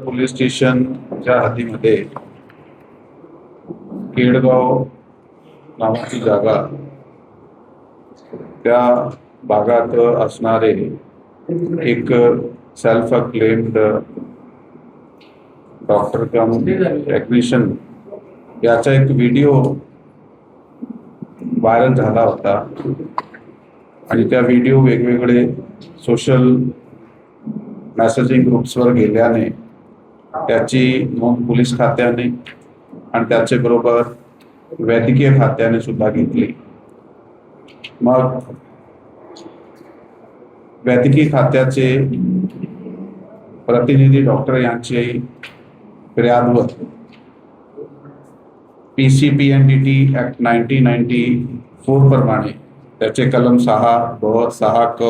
Police स्टेशनच्या हद्दीमध्ये केडगाव नावाची जागा, त्या भागात असणारे एक सेल्फ अक्लेम्ड डॉक्टर कम टेक्निशियन याचा एक व्हिडिओ व्हायरल झाला होता आणि त्या व्हिडिओ वेगवेगळे सोशल मेसेजिंग ग्रुप्सवर गेल्याने त्याची नोंद पोलीस खात्याने आणि त्याचे बरोबर वैद्यकीय खात्याने सुद्धा घेतली। मग वैद्यकीय खात्याचे प्रतिनिधी डॉक्टर यांची फिर्यादवर PCPNDT ऍक्ट 1994 प्रमाणे त्याचे कलम 6 ब 6 क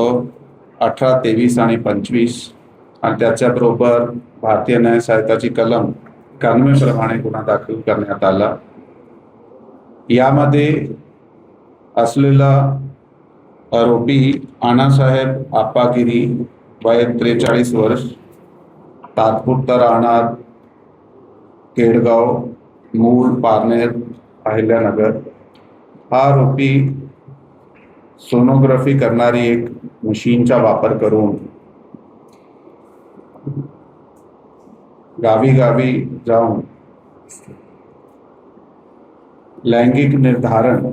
18, 23 आणि 25 आणि त्याच्याबरोबर भारतीय न्याय संहिताची कलम 91 प्रमाणे गुन्हा दाखल करण्यात आला। यामध्ये असलेला आरोपी अण्णासाहेब आप्पागिरी, वय 43 वर्ष, तात्पुरता राहणार केडगाव, मूळ पारनेर, अहिल्यानगर। हा आरोपी सोनोग्राफी करणारी एक मशीनचा वापर करून गावी गावी जाऊन लैंगिक निर्धारण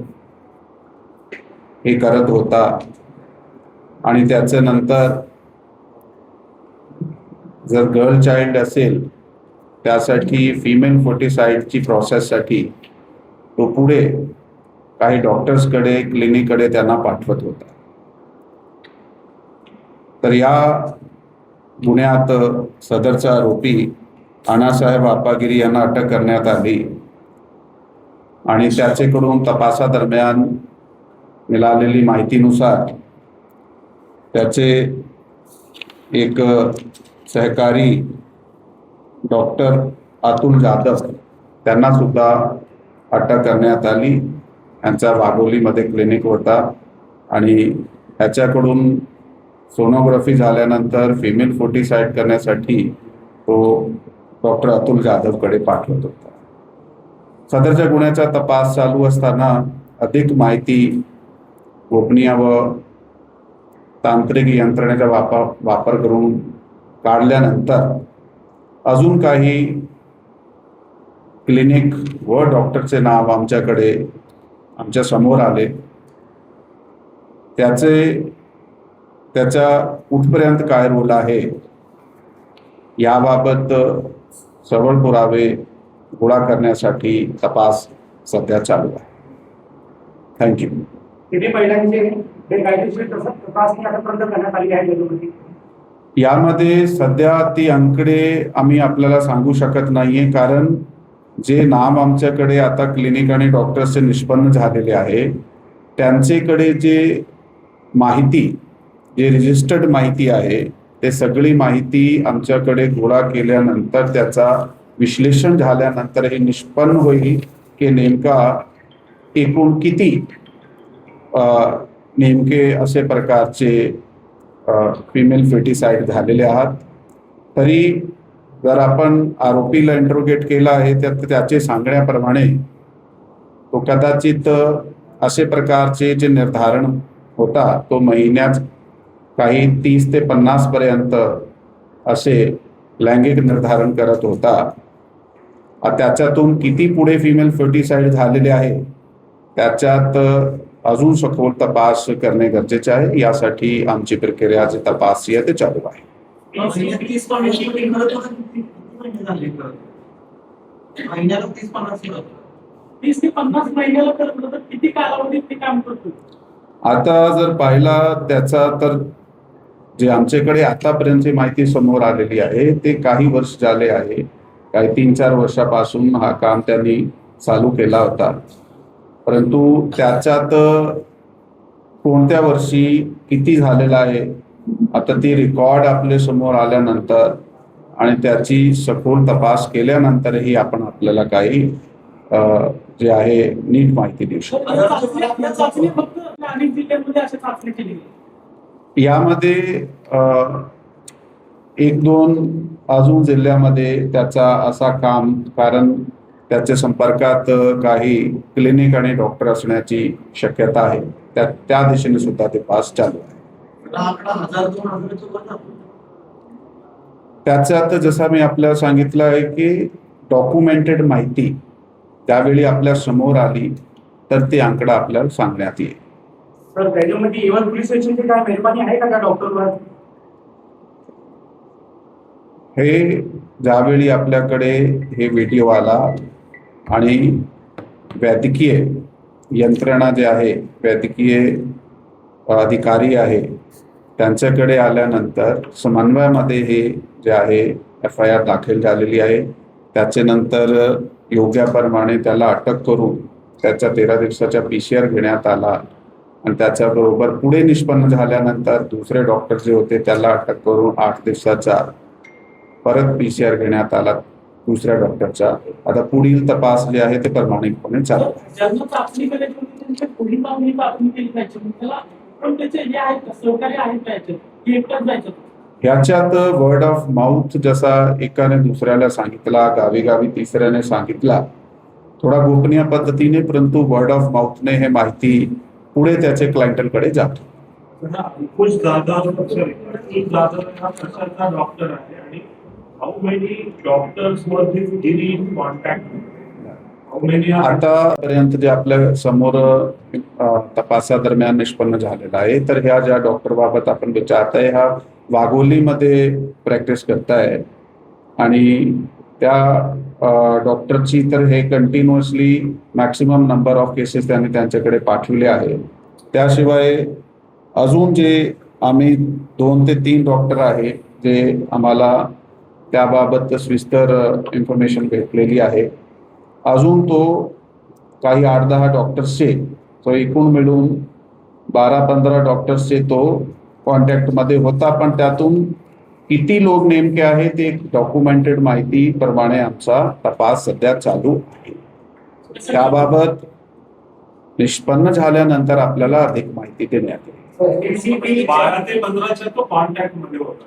हे करत होता आणि त्याचे नंतर जर गर्ल चाइल्ड असेल त्यासाठी फिमेल फोर्टिसाइडची प्रोसेससाठी तो पुढे काही डॉक्टर्सकडे, क्लिनिककडे त्यांना पाठवत होता। तर या गुन्ह्यात सदरचा आरोपी अण्णासाहेब आप्पागिरी यांना अटक करण्यात आली आणि त्याचेकडून तपासादरम्यान मिळालेली माहितीनुसार त्याचे एक सहकारी डॉक्टर अतुल जाधव त्यांना सुद्धा अटक करण्यात आली। यांचा वाघोलीमध्ये क्लिनिक होता आणि ह्याच्याकडून सोनोग्राफी झाल्यानंतर फिमेल फोर्टिसाइड करण्यासाठी तो डॉक्टर अतुल जाधवकडे पाठवत होता। सदरच्या गुन्ह्याचा तपास चालू असताना अधिक माहिती गोपनीय व तांत्रिक यंत्रणेचा वापर करून काढल्यानंतर अजून काही क्लिनिक व डॉक्टरचे नाव आमच्या समोर आले। त्याचा कुठपर्यंत काय रोल आहे याबाबत सबळ पुरावे गोळा करण्यासाठी तपास सध्या चालू आहे। थँक्यू। यामध्ये सध्या ती अंकडे आम्ही आपल्याला सांगू शकत नाहीये, कारण जे नाम आमच्याकडे आता क्लिनिक आणि डॉक्टर्सचे निष्पन्न झालेले आहे त्यांचेकडे जे माहिती, जे रजिस्टर्ड माहिती आहे ते सगळी माहिती आमच्याकडे गोळा केल्यानंतर त्याचा विश्लेषण झाल्यानंतर हे निष्पन्न होईल की नेमका एकूण किती नेमके असे प्रकारचे फिमेल फेटिसाइड झालेले आहात। तरी जर आपण आरोपीला इंट्रोगेट केला आहे त्याचे सांगण्याप्रमाणे तो कदाचित असे प्रकारचे जे निर्धारण होता तो महिन्यात काही 30 ते 50 पर्यंत असे लैंगिक निर्धारण करत होता। त्याच्यातून किती पुढे फिमेल फेटिसाइड झालेले आहे त्याच्यात अजून सखोल तपास करणे गरजेचे आहे। यासाठी आमची प्रक्रिया जे तपास आहे ते चालू आहे। आता जर पाहिला त्याचा तर जे आमच्याकडे आतापर्यंतची माहिती समोर आलेली आहे ते काही वर्ष झाले आहे, काही 3-4 वर्षापासून हा काम त्यांनी चालू केला होता। परंतु त्याच्यात कोणत्या वर्षी किती झालेला आहे आता ती रेकॉर्ड आपल्या समोर आल्यानंतर आणि त्याची सखोल तपास केल्यानंतरही आपण आपल्याला काही जे आहे नीट माहिती देऊ शकतो। यामध्ये एक दोन अजून जिल्ह्यामध्ये त्याचा असा काम, कारण त्याच्या संपर्कात काही क्लिनिक आणि डॉक्टर असण्याची शक्यता आहे, त्या दिशेने सुद्धा ते पास चालू आहे. त्याच्यात जसं मी आपल्याला सांगितलं आहे की डॉक्युमेंटेड माहिती त्यावेळी आपल्या समोर आली तर ती आकडा आपल्याला सांगण्यात येईल. सर, त्याच्यामध्ये इव्हन पोलीस स्टेशनची काय मेहरबानी आहे का त्या डॉक्टरवर? हे ज्यावेळी आपल्याकडे हे व्हिडिओ आला आणि वैद्यकीय यंत्रणा जे आहे, वैद्यकीय अधिकारी आहे, त्यांच्याकडे आल्यानंतर समन्वयामध्ये हे जे आहे FIR दाखल झालेली आहे. त्याच्यानंतर योग्याप्रमाणे त्याला अटक करून त्याच्या 13 दिवसाचा PCR घेण्यात आला आणि त्याच्याबरोबर पुढे निष्पन्न झाल्यानंतर दुसरे डॉक्टर जे होते त्याला अटक करून 8 दिवसाचा परत PCR घेण्यात आला दुसऱ्या डॉक्टरचा. आता पुढील तपास जे आहे ते प्रामाणिकपणे चालू आहे. ह्याच्यात वर्ड ऑफ माउथ जसा एकाने दुसऱ्याला सांगितला, गावी गावी तिसऱ्याने सांगितला, थोडा गोपनीय पद्धतीने, परंतु वर्ड ऑफ माउथने हे माहिती पुढे त्याचे क्लायंटकडे जातो. कुछ दादा डॉक्टर आहे आणि how many doctors were this daily in contact? आतापर्यंत जे आपल्या समोर तपासादरम्यान निष्पन्न झालेला आहे, तर ह्या ज्या डॉक्टर बाबत आपण विचारताय ह्या वाघोलीमध्ये प्रॅक्टिस करताय आणि त्या डॉक्टरची तर हे continuously maximum number of cases त्यांनी त्यांच्याकडे पाठविले आहे. त्याशिवाय अजून जे आम्ही 2 ते 3 डॉक्टर आहे जे आम्हाला त्याबाबत सविस्तर इन्फॉर्मेशन भेटलेली आहे. अजून तो काही 8-10 डॉक्टर्सचे, तो एकूण मिळून 12-15 डॉक्टर्सचे तो कॉन्टॅक्टमध्ये होता, पण त्यातून किती लोक नेमके आहे ते डॉक्युमेंटेड माहिती प्रमाणे आमचा तपास सध्या चालू आहे. त्याबाबत निष्पन्न झाल्यानंतर आपल्याला अधिक माहिती देण्यात येईल. 12 ते 15 तो कॉन्टॅक्ट मध्ये होता.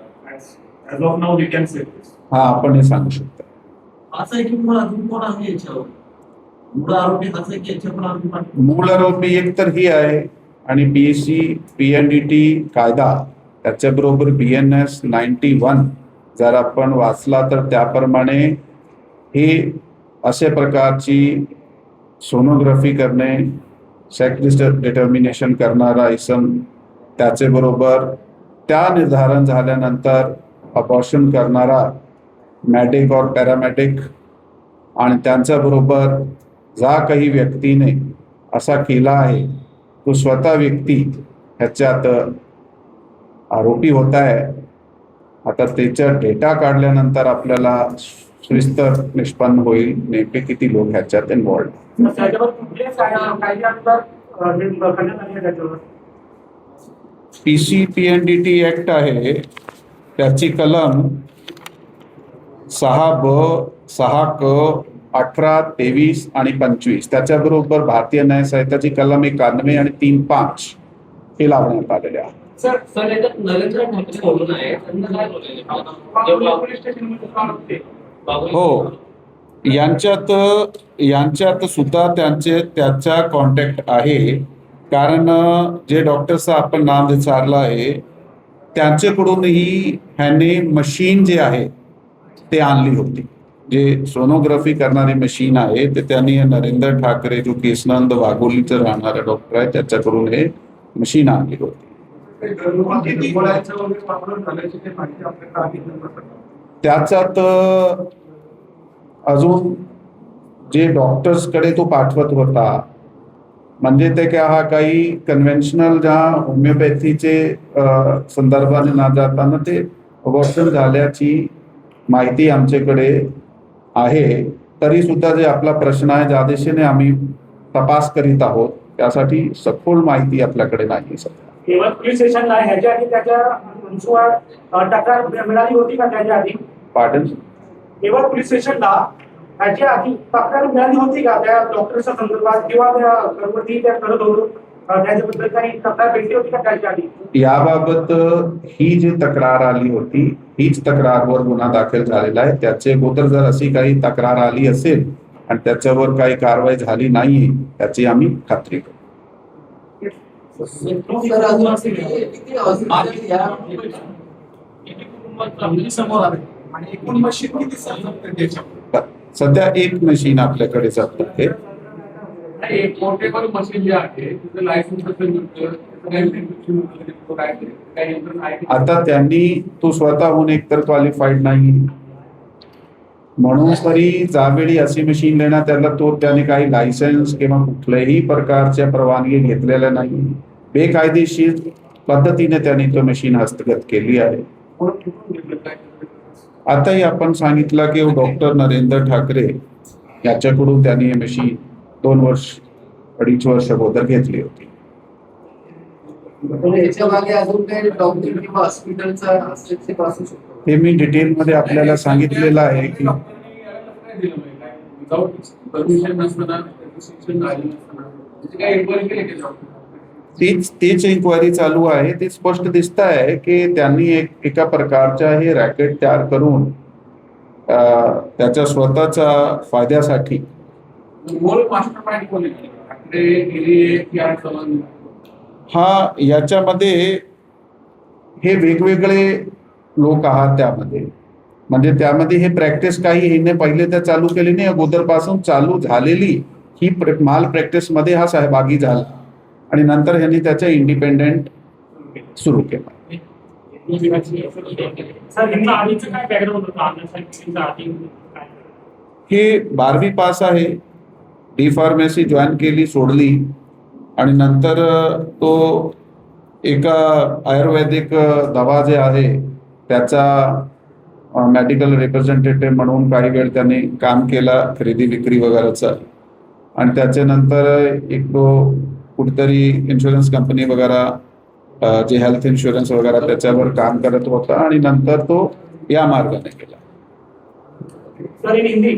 As of now we can say this. हा, आपण हे सांगू शकतो. असं आहे की अजून कोण आहे याच्यावर मूळ आरोपी? असं आहे की याच्यावर आरोपी मूळ आरोपी एक तर ही आहे आणि BSc PNDT कायदा त्याच्याबरोबर BNS 91 जर आपण वाचला तर त्याप्रमाणे हे अशा प्रकारची सोनोग्राफी करणे, सेक्स डिटर्मिनेशन करणारा इसम, त्याचे बरोबर त्या निर्धारण झाल्यानंतर अबॉर्शन करणारा मॅडिक और पॅरामॅडिक आणि त्यांच्याबरोबर ज्या काही व्यक्तीने असा केला आहे तो स्वतः व्यक्ती ह्याच्यात आरोपी होत आहे. आता त्याचा डेटा काढल्यानंतर आपल्याला सविस्तर निष्पन्न होईल नेमके किती लोक ह्याच्यात इन्व्हॉल्ड. PC PNDT ऍक्ट आहे, त्याची कलम 6B, 6K, 18, 23 आणि 25, त्याच्याबरोबर भारतीय न्याय संहिताची कलम 91 आणि 3-5 हे लावण्यात आलेले आहे. सर याच्यात नरेंद्र ठाकरे बोलून आहे, हो, यांच्यात सुद्धा त्याचा कॉन्टॅक्ट आहे, कारण जे डॉक्टरचं आपण नाव विचारलं आहे त्यांच्याकडूनही ह्याने मशीन जे आहे ते आणली होती. जे सोनोग्राफी करणारी मशीन आहे ते त्यांनी नरेंद्र ठाकरे जो केसनंद वाघोलीचं राहणारा डॉक्टर आहे त्याच्याकडून हे मशीन आणली होती. त्याच्यात अजून जे डॉक्टर्सकडे तो पाठवत होता, म्हणजे ते काय हा काही कन्व्हेन्शनल ज्या होमिओपॅथीचे संदर्भाने न जाताना ते अबॉर्शन झाल्याची माहिती आमच्याकडे आहे. तरी सुद्धा जे आपला प्रश्न आहे ज्या दिशेने आम्ही तपास करीत आहोत त्यासाठी सखोल माहिती आपल्याकडे नाही सध्या. केवळ पोलीस स्टेशनला ह्याच्या आधी त्याच्या तक्रार मिळाली होती का? त्याच्या आधी पार्डन, केवळ पोलीस स्टेशनला ह्याच्या आधी तक्रार मिळाली होती का त्या डॉक्टरच्या संदर्भात किंवा त्या कर्मचारी त्या करत होतो त्याच्याबद्दल काही तक्रार भेटली होती का त्याच्या आधी? याबाबत ही जी तक्रार आली होती हीच तक्रारवर गुन्हा दाखल झालेला आहे. त्याचे अगोदर जर अशी काही तक्रार आली असेल आणि त्याच्यावर काही कारवाई झाली नाही त्याची आम्ही खात्री करू. सर, अजून असे किती बाकी या किती कुटुंबात आपली समोर आले आणि एकूण मशीन किती चालतात त्याच्या सध्या एक मशीन आपल्याकडे चालतं आहे. एक पोर्टेबल मशीन जे आहे तिचं लायसन्स कसं मिळतं, त्याचं काही restriction वगैरे तो काय काही यंत्रणा आहे की आता त्यांनी तो स्वतःहून एकतर क्वालिफाईड नाही म्हणून तरी ज्यावेळी अशी मशीन देण्यात त्याने काही लायसन्स किंवा कुठल्याही प्रकारच्या परवानगी घेतलेल्या नाही. बेकायदेशीर पद्धतीने त्यांनी तो मशीन हस्तगत केली आहे. कोण कुठून घेतलं काय आताही आपण सांगितलं की डॉक्टर नरेंद्र ठाकरे याच्याकडून त्यांनी ही मशीन 2-2.5 वर्ष अगोदर घेतली होती. पण याच्या मागे अजून काही डॉक्टर किंवा हॉस्पिटलचा हस्तक्षेप असू शकतो? हे मी डिटेलमध्ये आपल्याला सांगितलेलं आहे की डॉक्टरांनी याला कसं काय दिलं पाहिजे? काय विदाऊट परमिशन नसताना त्याचं शिक्षण झालं नसताना त्याची काय इन्क्वायरी केली की डॉक्टर? तीच इन्क्वायरी चालू आहे. ते स्पष्ट दिसत आहे की त्यांनी एका प्रकारच्या हे रॅकेट तयार करून त्याच्या स्वतःच्या फायद्यासाठी मूळ मास्टर माइंड कोण आहे? ठाकरे गिरी की आणि चव्हाण? याच्यामध्ये हे वेगवेगळे लोक आहात त्यामध्ये. म्हणजे त्यामध्ये हे प्रॅक्टिस काही हिने पहिले तर चालू केली नाही, अगोदरपासून चालू झालेली ही माल प्रॅक्टिस मध्ये हा सहभागी झाला आणि नंतर ह्यांनी त्याच्या इंडिपेंडेंट सुरू केला. सर यांचं आधीचं काय बॅकग्राऊंड होतं आणण्यासाठी आधी काय? हे 12वी पास आहे. डी फार्मसी जॉईन केली, सोडली आणि नंतर तो एका आयुर्वेदिक दवा जे आहे त्याचा मेडिकल रिप्रेझेंटेटिव्ह म्हणून काही वेळ त्यांनी काम केला, खरेदी विक्री वगैरेचं. आणि त्याच्यानंतर एक तो कुठेतरी इन्शुरन्स कंपनी वगैरे जे हेल्थ इन्शुरन्स वगैरे त्याच्यावर काम करत होता आणि नंतर तो या मार्गाने गेला. Sir in Hindi